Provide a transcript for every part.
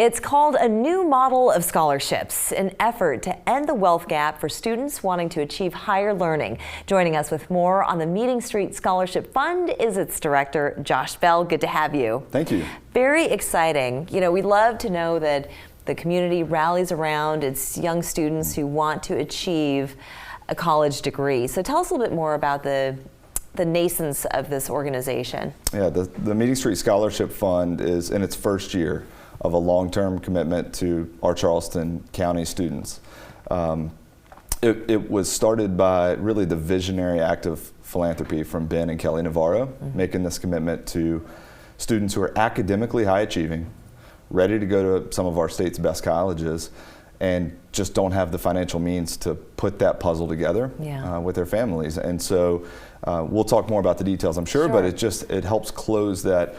It's called A New Model of Scholarships, an effort to end the wealth gap for students wanting to achieve higher learning. Joining us with more on the Meeting Street Scholarship Fund is its director, Josh Bell. Good to have you. Thank you. Very exciting. You know, we love to know that the community rallies around its young students who want to achieve a college degree. So tell us a little bit more about the nascence of this organization. Yeah, the Meeting Street Scholarship Fund is in its first year of a long-term commitment to our Charleston County students. It was started by really the visionary act of philanthropy from Ben and Kelly Navarro, making this commitment to students who are academically high achieving, ready to go to some of our state's best colleges, and just don't have the financial means to put that puzzle together with their families. And so we'll talk more about the details, I'm sure. But it helps close that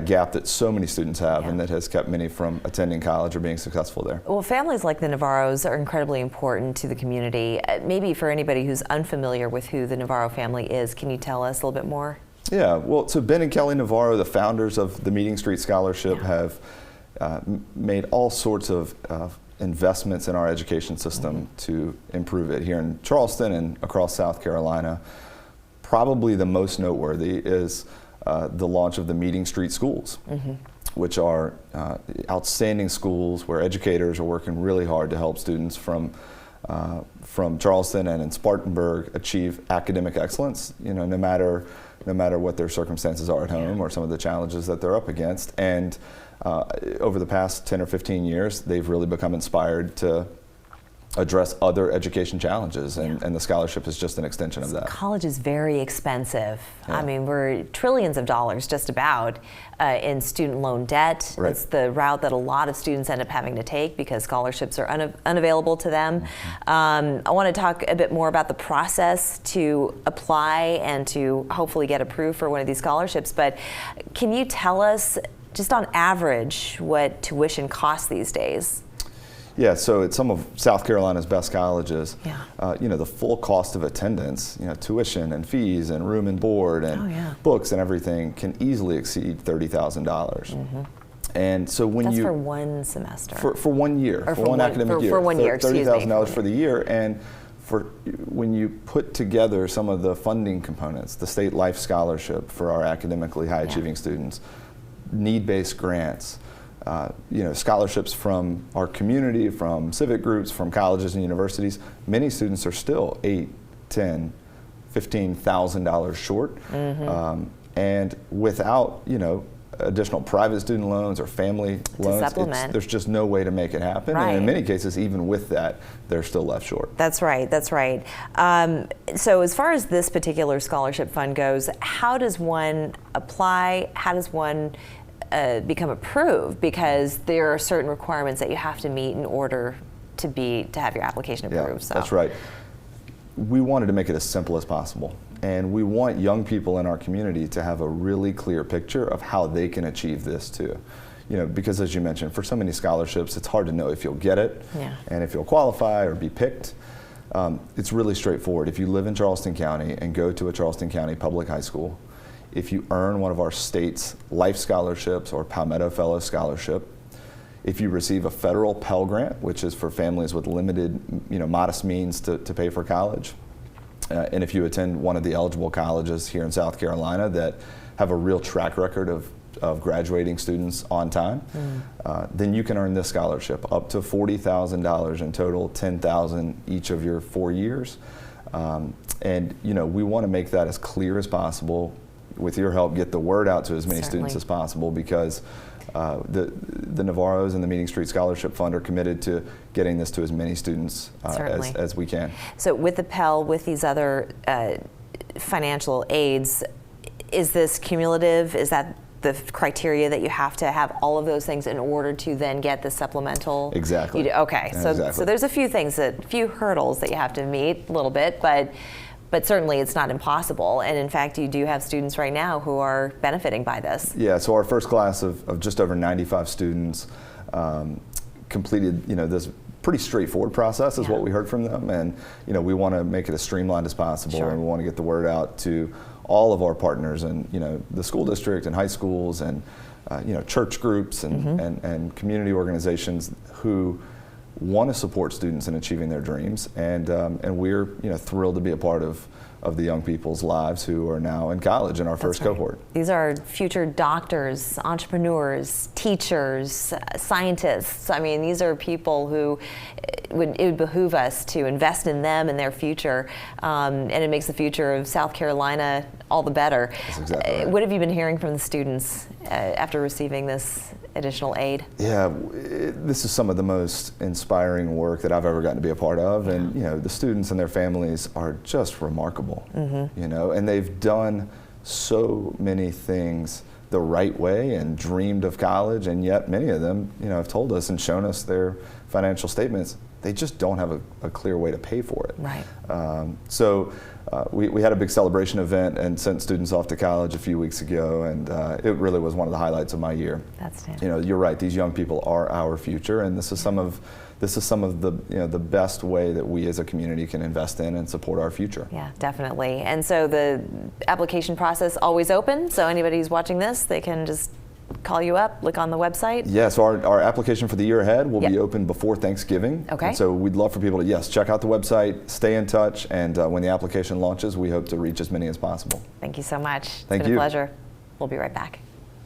gap that so many students have and that has kept many from attending college or being successful there. Well, families like the Navarros are incredibly important to the community. Maybe for anybody who's unfamiliar with who the Navarro family is, can you tell us a little bit more? Yeah, well, so Ben and Kelly Navarro, the founders of the Meeting Street Scholarship, have made all sorts of investments in our education system to improve it here in Charleston and across South Carolina. Probably the most noteworthy is the launch of the Meeting Street Schools, which are outstanding schools where educators are working really hard to help students from Charleston and in Spartanburg achieve academic excellence, you know, no matter what their circumstances are at home or some of the challenges that they're up against. And over the past 10 or 15 years, they've really become inspired to address other education challenges, and the scholarship is just an extension of that. College is very expensive. I mean, we're trillions of dollars just about in student loan debt. It's the route that a lot of students end up having to take because scholarships are unavailable to them. I want to talk a bit more about the process to apply and to hopefully get approved for one of these scholarships, but can you tell us just on average what tuition costs these days? Yeah, so at some of South Carolina's best colleges, you know, the full cost of attendance, you know, tuition and fees and room and board and books and everything can easily exceed $30,000. And so when That's for one semester? For 1 year, for one academic year. For 1 year, $30,000 for the year. And when you put together some of the funding components, the state life scholarship for our academically high achieving students, need-based grants, you know, scholarships from our community, from civic groups, from colleges and universities, many students are still $8,000, $10,000, $15,000 short. And without, you know, additional private student loans or family loans, there's just no way to make it happen. And in many cases, even with that, they're still left short. That's right, that's right. So as far as this particular scholarship fund goes, how does one apply? How does one become approved? Because there are certain requirements that you have to meet in order to have your application approved. Yeah, that's right. We wanted to make it as simple as possible. And we want young people in our community to have a really clear picture of how they can achieve this too. You know, because as you mentioned, for so many scholarships, it's hard to know if you'll get it and if you'll qualify or be picked. It's really straightforward. If you live in Charleston County and go to a Charleston County public high school, if you earn one of our state's life scholarships or Palmetto Fellow Scholarship, if you receive a federal Pell Grant, which is for families with limited, you know, modest means to pay for college, and if you attend one of the eligible colleges here in South Carolina that have a real track record of graduating students on time, then you can earn this scholarship up to $40,000 in total, $10,000 each of your 4 years. And you know, we want to make that as clear as possible. With your help, get the word out to as many students as possible, because the Navarros and the Meeting Street Scholarship Fund are committed to getting this to as many students as we can. So with the Pell, with these other financial aids, is this cumulative? Is that the criteria that you have to have all of those things in order to then get the supplemental? Exactly. Okay, so there's a few hurdles that you have to meet a little bit, but certainly it's not impossible. And in fact, you do have students right now who are benefiting by this. Yeah, so our first class of just over 95 students completed, you know, this pretty straightforward process is what we heard from them. And, you know, we want to make it as streamlined as possible, and we want to get the word out to all of our partners and, you know, the school district and high schools and church groups and community organizations who want to support students in achieving their dreams, and we're thrilled to be a part of the young people's lives who are now in college in our first cohort. These are future doctors, entrepreneurs, teachers, scientists. I mean, these are people who it would behoove us to invest in them and their future, and it makes the future of South Carolina all the better. That's exactly right. What have you been hearing from the students after receiving this additional aid? Yeah, this is some of the most inspiring work that I've ever gotten to be a part of, and the students and their families are just remarkable. And they've done so many things the right way and dreamed of college, and yet many of them have told us and shown us their financial statements. They just don't have a clear way to pay for it. Right. So we had a big celebration event and sent students off to college a few weeks ago, and it really was one of the highlights of my year. That's it. You're right. These young people are our future, and this is some of the best way that we as a community can invest in and support our future. Yeah, definitely. And so the application process always open. So anybody who's watching this, they can just call you up, look on the website. Yes, our application for the year ahead will be open before Thanksgiving. Okay. And so we'd love for people to, check out the website, stay in touch, and when the application launches, we hope to reach as many as possible. Thank you so much. Thank it's been you. a pleasure. We'll be right back.